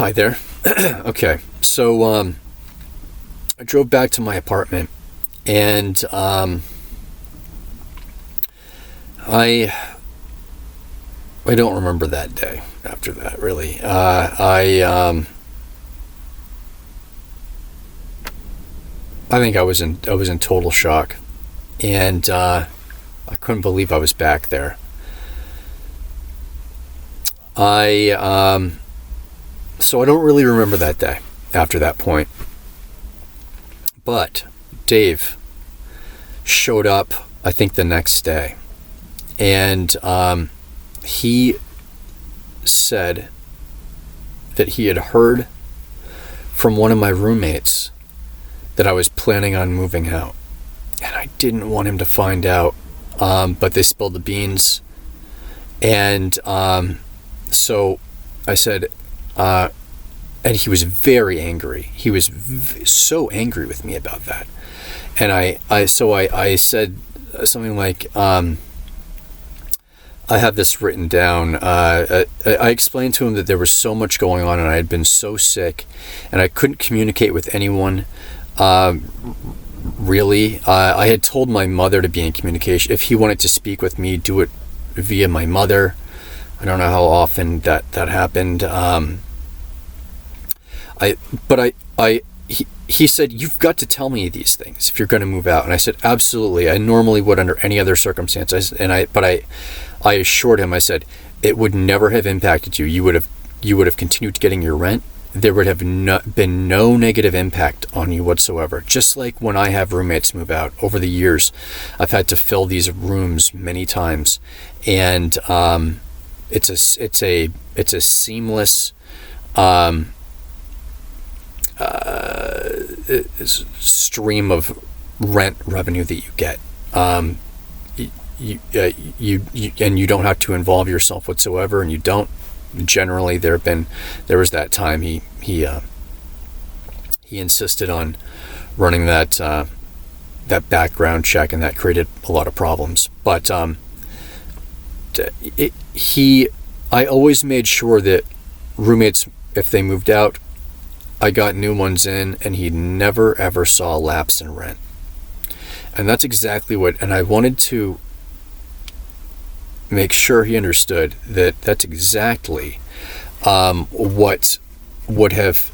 Hi there. Okay, so I drove back to my apartment, and I don't remember that day. After that, really, I think I was in total shock, and I couldn't believe I was back there. So I don't really remember that day after that point. But Dave showed up, I think, the next day. And he said that he had heard from one of my roommates that I was planning on moving out. And I didn't want him to find out, but they spilled the beans. And so I said, and he was very angry. He was so angry with me about that. And I said something like, I have this written down. I explained to him that there was so much going on and I had been so sick and I couldn't communicate with anyone. Really, I had told my mother to be in communication. If he wanted to speak with me, do it via my mother. I don't know how often that happened. He said, you've got to tell me these things if you're going to move out. And I said, absolutely. I normally would under any other circumstances. But I assured him, I said, it would never have impacted you. You would have continued getting your rent. There would have been no negative impact on you whatsoever. Just like when I have roommates move out over the years, I've had to fill these rooms many times, and it's a seamless stream of rent revenue that you get. You and you don't have to involve yourself whatsoever, and you don't. Generally, there was that time he insisted on running that background check, and that created a lot of problems. But I always made sure that roommates, if they moved out, I got new ones in, and he never ever saw a lapse in rent. And that's exactly and I wanted to make sure he understood that that's exactly what would have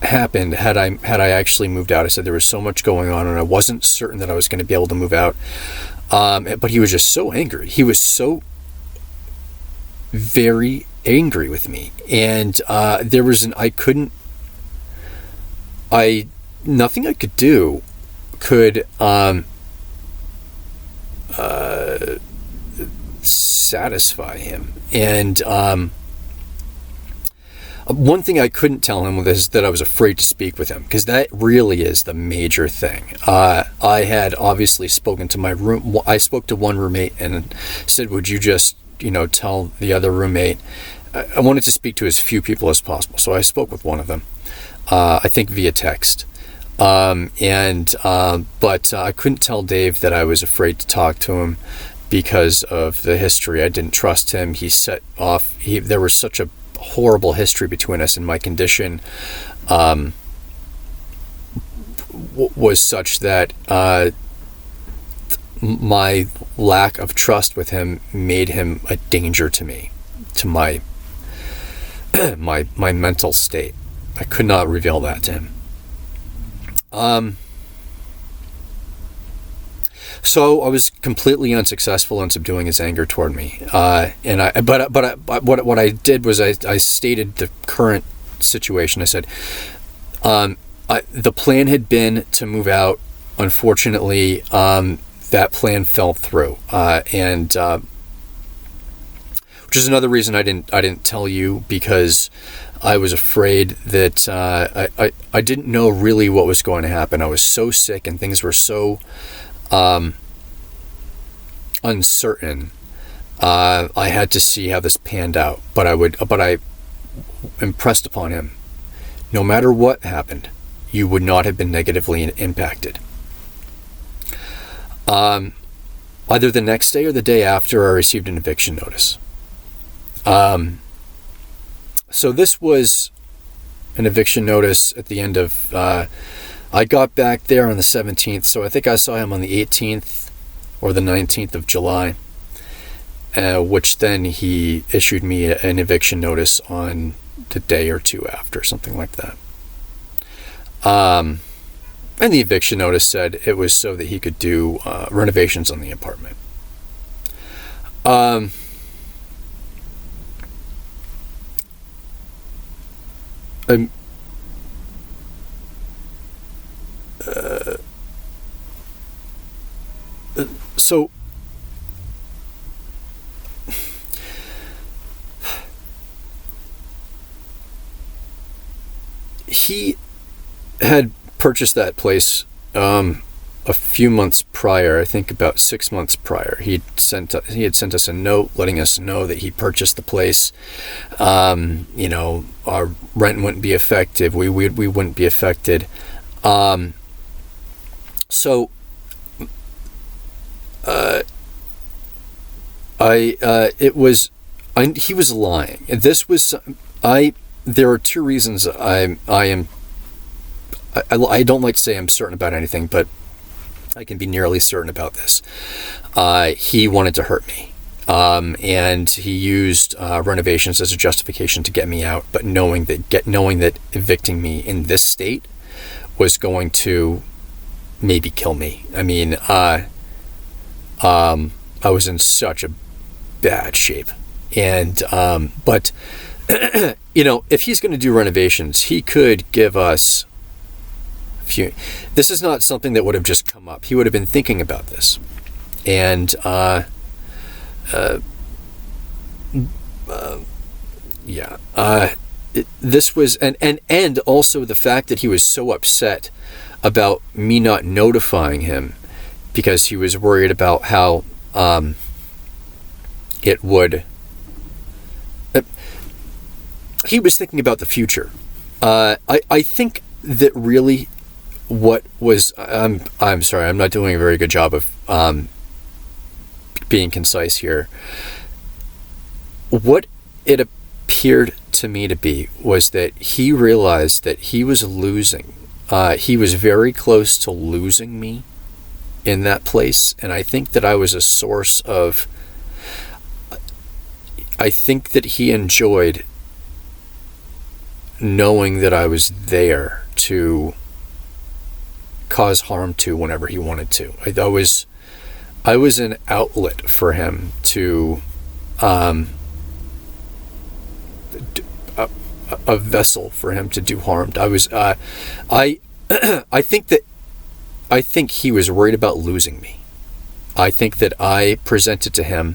happened had I actually moved out. I said there was so much going on and I wasn't certain that I was going to be able to move out. But he was just so angry. He was so very angry with me. And nothing I could do could satisfy him. And one thing I couldn't tell him was that I was afraid to speak with him, because that really is the major thing. I had obviously spoken to I spoke to one roommate and said, would you just, tell the other roommate? I wanted to speak to as few people as possible, so I spoke with one of them, I think via text. But I couldn't tell Dave that I was afraid to talk to him because of the history. I didn't trust him. He set off. There was such a horrible history between us, and my condition was such that my lack of trust with him made him a danger to me, to my my mental state. I could not reveal that to him. So I was completely unsuccessful in subduing his anger toward me. What I did was I stated the current situation. I said, the plan had been to move out. Unfortunately, that plan fell through. Which is another reason I didn't tell you, because I was afraid that I didn't know really what was going to happen. I was so sick and things were so uncertain. I had to see how this panned out, but I impressed upon him, no matter what happened, you would not have been negatively impacted. Either the next day or the day after, I received an eviction notice. So this was an eviction notice at the end of, I got back there on the 17th, so I think I saw him on the 18th or the 19th of July, which then he issued me an eviction notice on the day or two after, something like that. And the eviction notice said it was so that he could do renovations on the apartment. So he had purchased that place a few months prior, I think about 6 months prior. He had sent us a note letting us know that he purchased the place. You know, our rent wouldn't be affected. We wouldn't be affected. He was lying. There are two reasons I don't like to say I'm certain about anything, but I can be nearly certain about this. He wanted to hurt me. And he used renovations as a justification to get me out, but knowing that evicting me in this state was going to maybe kill me. I mean, I was in such a bad shape, and but you know, if he's going to do renovations, he could give us a few. This is not something that would have just come up. He would have been thinking about this, and this was and also the fact that he was so upset about me not notifying him because he was worried about how it would. He was thinking about the future. I think that really what was. I'm sorry, I'm not doing a very good job of being concise here. What it appeared to me to be was that he realized that he was losing. He was very close to losing me in that place, and I think that I was a source of. I think that he enjoyed knowing that I was there to cause harm to whenever he wanted to. I was an outlet for him to a vessel for him to do harm. I think he was worried about losing me. I think that I presented to him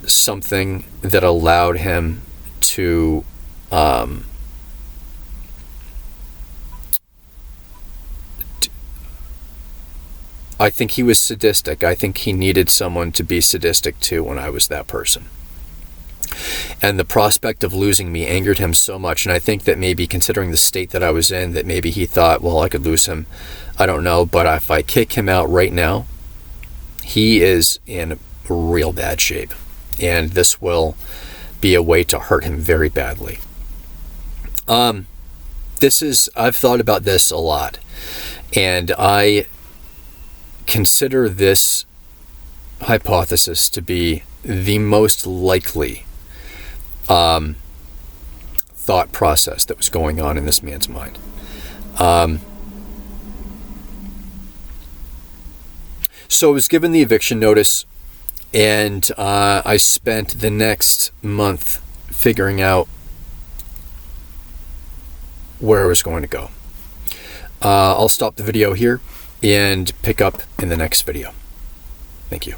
something that allowed him to I think he was sadistic. I think he needed someone to be sadistic too when I was that person. And the prospect of losing me angered him so much. And I think that maybe considering the state that I was in, that maybe he thought, well, I could lose him. I don't know. But if I kick him out right now, he is in real bad shape. And this will be a way to hurt him very badly. I've thought about this a lot. And I consider this hypothesis to be the most likely thought process that was going on in this man's mind. So I was given the eviction notice, and I spent the next month figuring out where I was going to go. I'll stop the video here and pick up in the next video. Thank you.